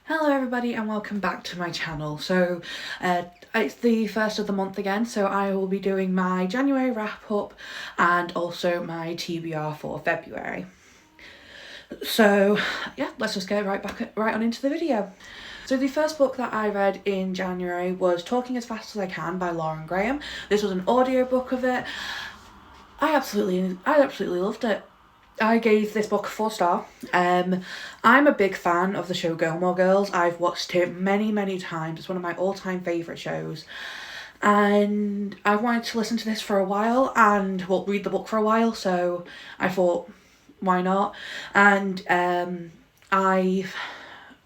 Hello everybody and welcome back to my channel. So it's the first of the month again, so I will be doing my January wrap up and also my TBR for February. So yeah, let's just get right on into the video. So the first book that I read in January was Talking as Fast as I Can by Lauren Graham. This was an audiobook of it. I absolutely loved it. I gave this book a 4-star. I'm a big fan of the show Gilmore Girls. I've watched it many times. It's one of my all-time favourite shows. And I've wanted to listen to this for a while and, well, read the book for a while, so I thought, why not? And I've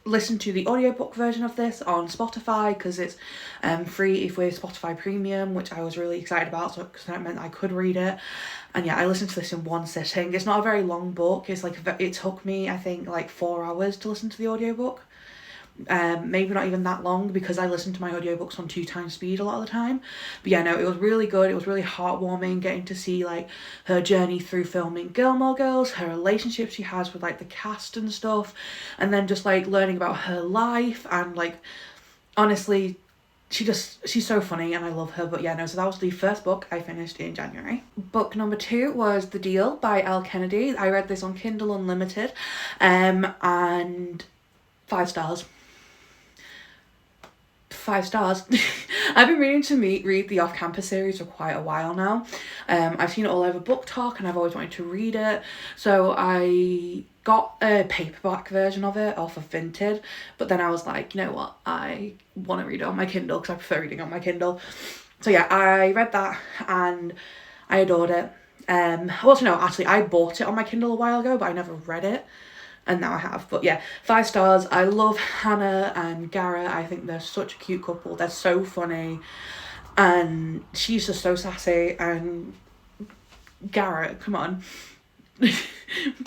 listened to the audiobook version of this on Spotify because it's free if we're Spotify Premium, which I was really excited about, so because that meant I could read it. And yeah, I listened to this in one sitting. It's not a very long book. It's like it took me, I think, like 4 hours to listen to the audiobook. Maybe not even that long because I listen to my audiobooks on 2 times speed a lot of the time. But yeah, no, it was really good. It was really heartwarming getting to see like her journey through filming Gilmore Girls, her relationship she has with like the cast and stuff, and then just like learning about her life. And like, honestly, she's so funny and I love her. But yeah, no, so that was the first book I finished in January. Book number 2 was The Deal by Elle Kennedy. I read this on Kindle Unlimited, and 5 stars. 5 stars. I've been meaning to read the Off-Campus series for quite a while now. I've seen it all over Book Talk and I've always wanted to read it. So I got a paperback version of it off of Vinted, but then I was like, you know what, I want to read it on my Kindle because I prefer reading on my Kindle. So yeah, I read that and I adored it. Well, no, actually I bought it on my Kindle a while ago, but I never read it. And now I have. But yeah, 5 stars. I love Hannah and Garrett. I think they're such a cute couple. They're so funny. And she's just so sassy. And Garrett, come on.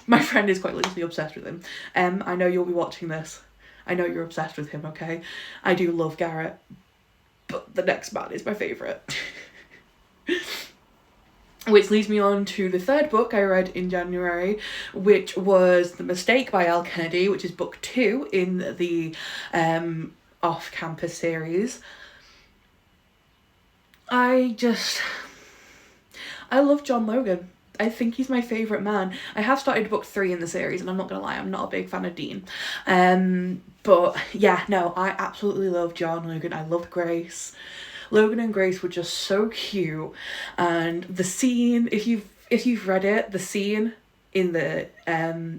My friend is quite literally obsessed with him. I know you'll be watching this. I know you're obsessed with him, okay? I do love Garrett. But the next man is my favourite. Which leads me on to the third book I read in January, which was The Mistake by Elle Kennedy, which is book 2 in the Off-Campus series. I love John Logan. I think he's my favourite man. I have started book 3 in the series, and I'm not gonna lie, I'm not a big fan of Dean. But yeah, no, I absolutely love John Logan. I love Grace. Logan and Grace were just so cute, and the scene, if you've read it, the scene in the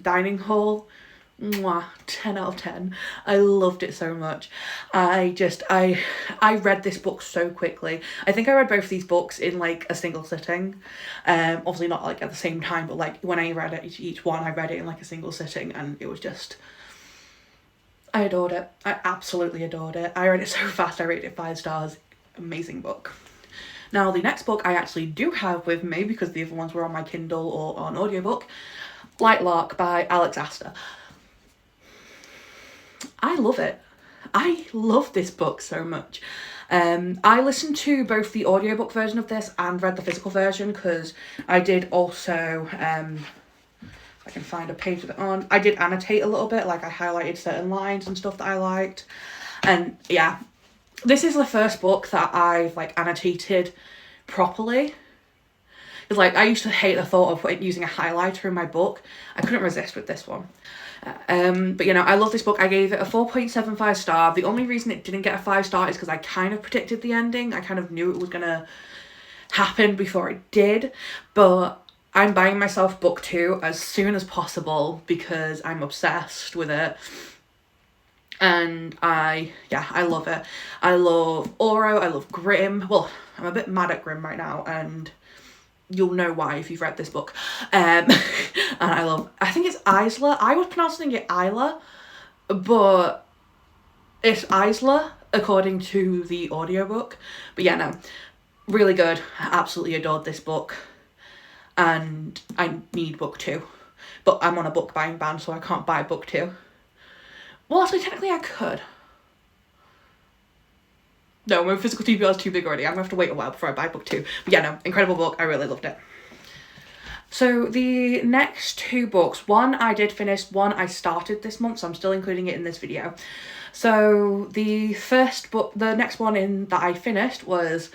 dining hall, mwah, 10 out of 10. I loved it so much. I read this book so quickly. I think I read both these books in like a single sitting. Obviously not like at the same time, but like when I read it, each one, I read it in like a single sitting, and it was just, I adored it. I absolutely adored it. I read it so fast. I rated it 5 stars. Amazing book. Now the next book I actually do have with me because the other ones were on my Kindle or on audiobook. Light Lark by Alex Astor. I love it. I love this book so much. I listened to both the audiobook version of this and read the physical version because I did also, if I can find a page of it on, I did annotate a little bit, like I highlighted certain lines and stuff that I liked. And yeah, this is the first book that I've like annotated properly. Because like I used to hate the thought of using a highlighter in my book. I couldn't resist with this one. But you know, I love this book. I gave it a 4.75 star. The only reason it didn't get a 5 star is because I kind of predicted the ending. I kind of knew it was gonna happen before it did. But I'm buying myself book 2 as soon as possible because I'm obsessed with it. And I love it. I love Oro, I love Grimm. Well, I'm a bit mad at Grimm right now, and you'll know why if you've read this book. And I think it's Isla. I was pronouncing it Isla, but it's Isla according to the audiobook. But yeah, no, really good. I absolutely adored this book. And I need book 2. But I'm on a book buying ban, so I can't buy book 2. Well, actually, technically I could. No, my physical TBR is too big already. I'm going to have to wait a while before I buy book 2. But yeah, no, incredible book. I really loved it. So the next two books, one I did finish, one I started this month, so I'm still including it in this video. So the first book, the next one in that I finished was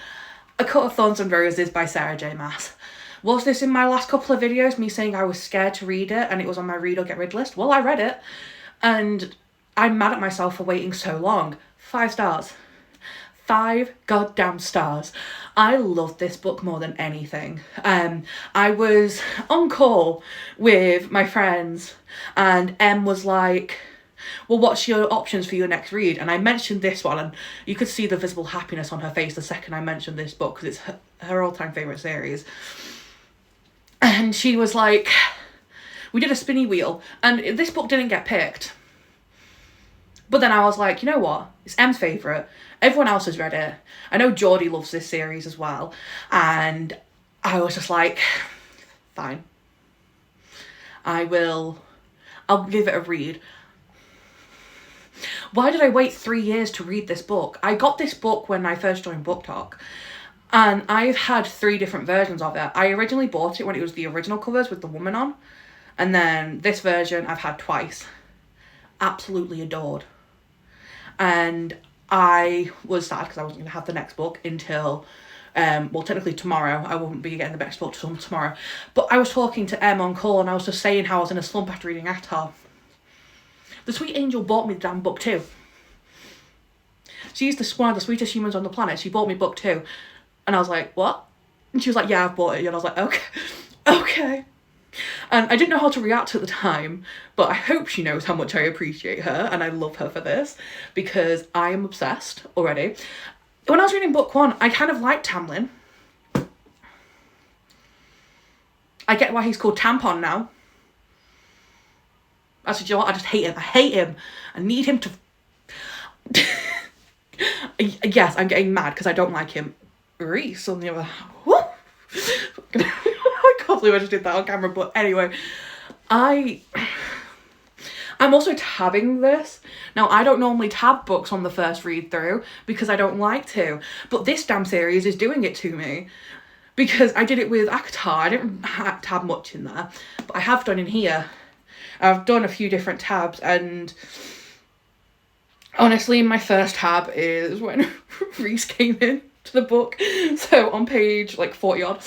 A Coat of Thorns and Roses by Sarah J Maas. Was this in my last couple of videos, me saying I was scared to read it and it was on my read or get rid list? Well, I read it and I'm mad at myself for waiting so long. 5 stars. 5 goddamn stars. I loved this book more than anything. I was on call with my friends and Em was like, well, what's your options for your next read? And I mentioned this one and you could see the visible happiness on her face the second I mentioned this book because it's her all-time favourite series. And she was like, we did a spinny wheel and this book didn't get picked. But then I was like, you know what? It's Em's favourite. Everyone else has read it. I know Jordi loves this series as well. And I was just like, fine. I'll give it a read. Why did I wait 3 years to read this book? I got this book when I first joined Book Talk. And I've had 3 different versions of it. I originally bought it when it was the original covers with the woman on. And then this version I've had twice. Absolutely adored. And I was sad because I wasn't going to have the next book until, well, technically tomorrow. I won't be getting the next book till tomorrow. But I was talking to Em on call and I was just saying how I was in a slump after reading Avatar. The Sweet Angel bought me the damn book too. She's one of the sweetest humans on the planet. She bought me book 2. And I was like, what? And she was like, yeah, I've bought it. And I was like, okay. And I didn't know how to react at the time, but I hope she knows how much I appreciate her and I love her for this because I am obsessed already. When I was reading book 1, I kind of liked Tamlin. I get why he's called Tampon now. I said, you know what? I just hate him. I hate him. I need him to... Yes, I'm getting mad because I don't like him. Reese on the other hand. I can't believe I just did that on camera, but anyway. I'm also tabbing this. Now, I don't normally tab books on the first read through because I don't like to, but this damn series is doing it to me because I did it with Avatar. I didn't tab much in there, but I have done in here. I've done a few different tabs and honestly, my first tab is when Reese came in to the book, so on page like 40 odd.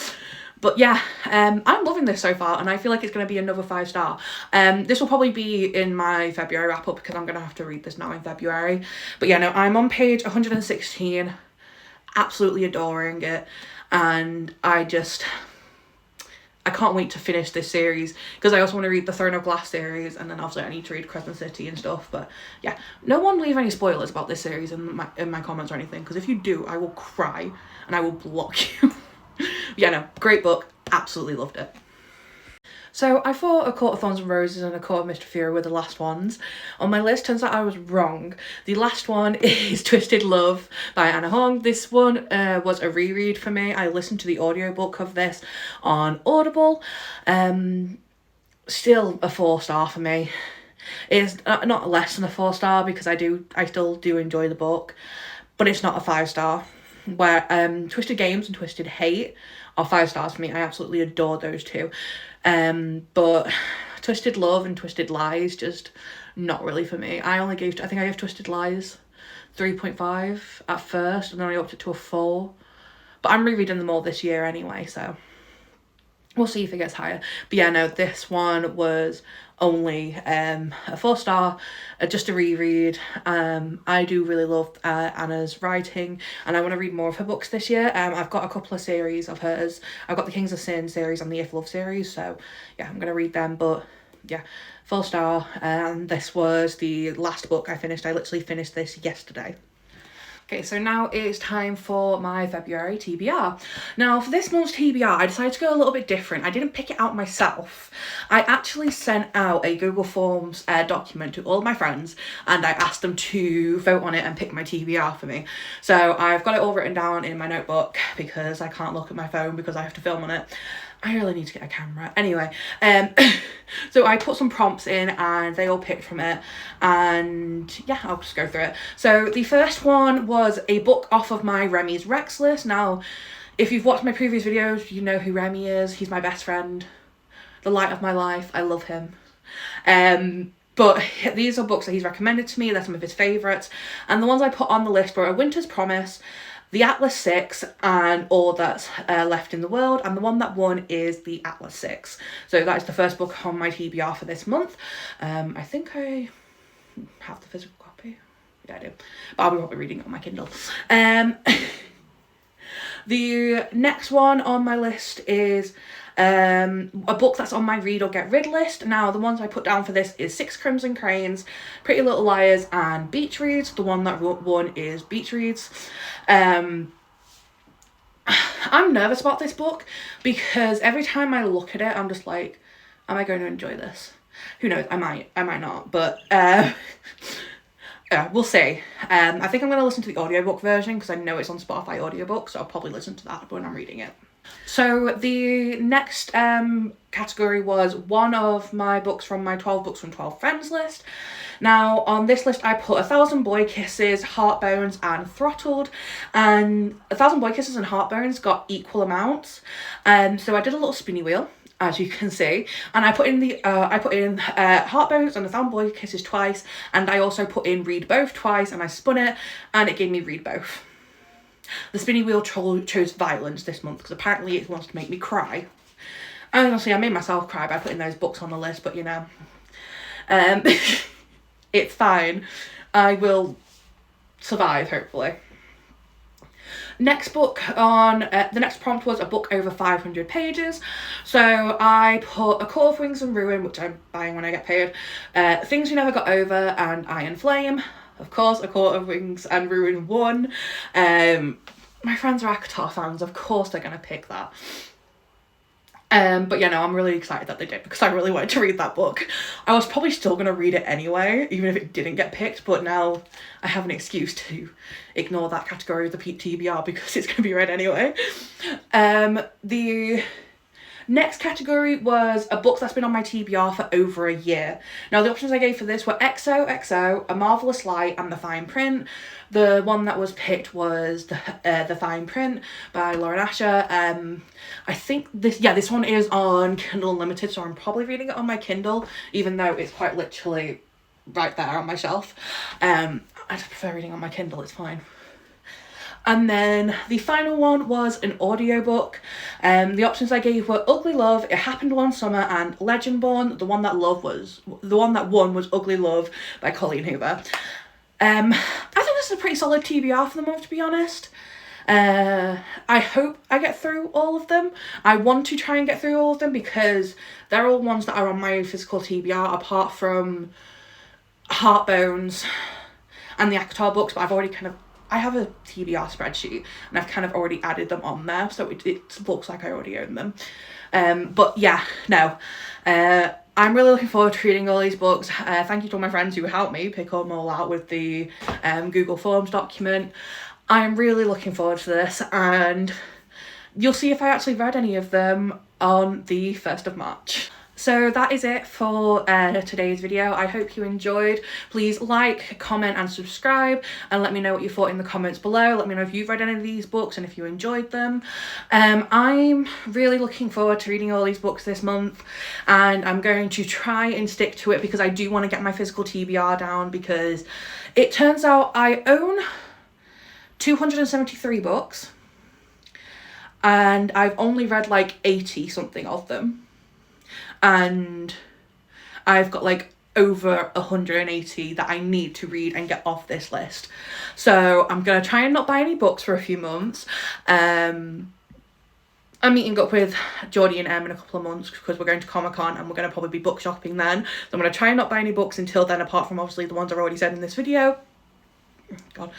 But yeah, I'm loving this so far and I feel like it's going to be another 5 star. This will probably be in my February wrap up because I'm going to have to read this now in February. But yeah, no, I'm on page 116, absolutely adoring it. And I can't wait to finish this series because I also want to read the Throne of Glass series and then obviously I need to read Crescent City and stuff. But yeah, no one leave any spoilers about this series in my comments or anything because if you do, I will cry and I will block you. Yeah, no, great book. Absolutely loved it. So I thought A Coat of Thorns and Roses and A Coat of Mist and Fury were the last ones on my list. Turns out I was wrong. The last one is Twisted Love by Anna Hong. This one was a reread for me. I listened to the audiobook of this on Audible. Still a 4 star for me. It's not less than a 4 star because I still do enjoy the book, but it's not a 5 star. Where Twisted Games and Twisted Hate are 5 stars for me. I absolutely adore those two. But Twisted Love and Twisted Lies, just not really for me. I think I gave Twisted Lies 3.5 at first and then I upped it to a 4. But I'm rereading them all this year anyway, so we'll see if it gets higher. But yeah, no, this one was only a 4 star, just a reread. I do really love Anna's writing and I want to read more of her books this year. I've got a couple of series of hers. I've got the Kings of Sin series and the If Love series, so yeah, I'm going to read them. But yeah, 4 star, and this was the last book I finished. I literally finished this yesterday. Okay, so now it's time for my February TBR. Now, for this month's TBR, I decided to go a little bit different. I didn't pick it out myself. I actually sent out a Google Forms document to all of my friends and I asked them to vote on it and pick my TBR for me. So I've got it all written down in my notebook because I can't look at my phone because I have to film on it. I really need to get a camera. Anyway, so I put some prompts in and they all picked from it. And yeah, I'll just go through it. So the first one was a book off of my Remy's Rex list. Now, if you've watched my previous videos, you know who Remy is. He's my best friend. the light of my life. I love him. But these are books that he's recommended to me. They're some of his favourites. And the ones I put on the list were A Winter's Promise, The Atlas 6, and All That's Left in the World. And the one that won is The Atlas 6. So that is the first book on my TBR for this month. I think I have the physical copy. Yeah, I do. But I'll be probably reading it on my Kindle. The next one on my list is a book that's on my read or get rid list. Now, the ones I put down for this is Six Crimson Cranes, Pretty Little Liars, and Beach Reads. The one that won is Beach Reads. I'm nervous about this book because every time I look at it, I'm just like, am I going to enjoy this? Who knows? I might not, but yeah, we'll see. I think I'm going to listen to the audiobook version because I know it's on Spotify audiobook, so I'll probably listen to that when I'm reading it. So the next category was one of my books from my 12 books from 12 friends list. Now on this list I put 1,000 Boy Kisses, Heartbones, and Throttled, and 1,000 Boy Kisses and Heartbones got equal amounts. So I did a little spinny wheel, as you can see, and I put in Heartbones and 1,000 Boy Kisses twice, and I also put in Read Both twice, and I spun it and it gave me Read Both. The spinny wheel chose violence this month because apparently it wants to make me cry. And honestly, I made myself cry by putting those books on the list, but you know, it's fine. I will survive, hopefully. Next book on the next prompt was a book over 500 pages. So I put A Court of Wings and Ruin, which I'm buying when I get paid, Things You Never Got Over, and Iron Flame. Of course, A Court of Wings and Ruin won. My friends are ACOTAR fans, of course they're going to pick that. But yeah, no, I'm really excited that they did because I really wanted to read that book. I was probably still going to read it anyway, even if it didn't get picked, but now I have an excuse to ignore that category of the TBR because it's going to be read anyway. The next category was a book that's been on my TBR for over a year. Now, the options I gave for this were XOXO, A Marvelous Light, and The Fine Print. The one that was picked was the Fine Print by Lauren Asher. I think this one is on Kindle Unlimited, so I'm probably reading it on my Kindle, even though it's quite literally right there on my shelf. I just prefer reading on my Kindle, it's fine. And then the final one was an audiobook. The options I gave were Ugly Love, It Happened One Summer, and Legendborn. The one that won was Ugly Love by Colleen Hoover. I think this is a pretty solid TBR for the month, to be honest. I hope I get through all of them. I want to try and get through all of them because they're all ones that are on my physical TBR, apart from Heartbones and the ACOTAR books, but I have a TBR spreadsheet and I've kind of already added them on there, so it looks like I already own them. But yeah, no. I'm really looking forward to reading all these books. Thank you to all my friends who helped me pick them all out with the Google Forms document. I'm really looking forward to this, and you'll see if I actually read any of them on the 1st of March. So that is it for today's video. I hope you enjoyed. Please like, comment and subscribe, and let me know what you thought in the comments below. Let me know if you've read any of these books and if you enjoyed them. I'm really looking forward to reading all these books this month, and I'm going to try and stick to it because I do want to get my physical TBR down, because it turns out I own 273 books and I've only read like 80 something of them. And I've got like over 180 that I need to read and get off this list. So I'm going to try and not buy any books for a few months. I'm meeting up with Jordi and Em in a couple of months because we're going to Comic-Con and we're going to probably be book shopping then. So I'm going to try and not buy any books until then, apart from obviously the ones I've already said in this video. God.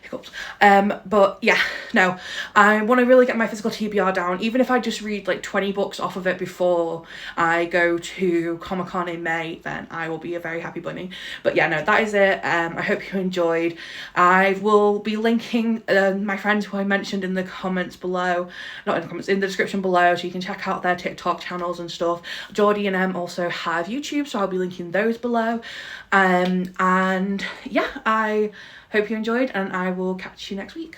Hiccups. But yeah, no, I want to really get my physical TBR down, even if I just read like 20 books off of it before I go to Comic-Con in May, then I will be a very happy bunny. But yeah, no, that is it. I hope you enjoyed. I will be linking my friends who I mentioned in the comments below, not in the comments, in the description below, so you can check out their TikTok channels and stuff. Jordi and Em also have YouTube, so I'll be linking those below. And yeah, I hope you enjoyed, and I will catch you next week.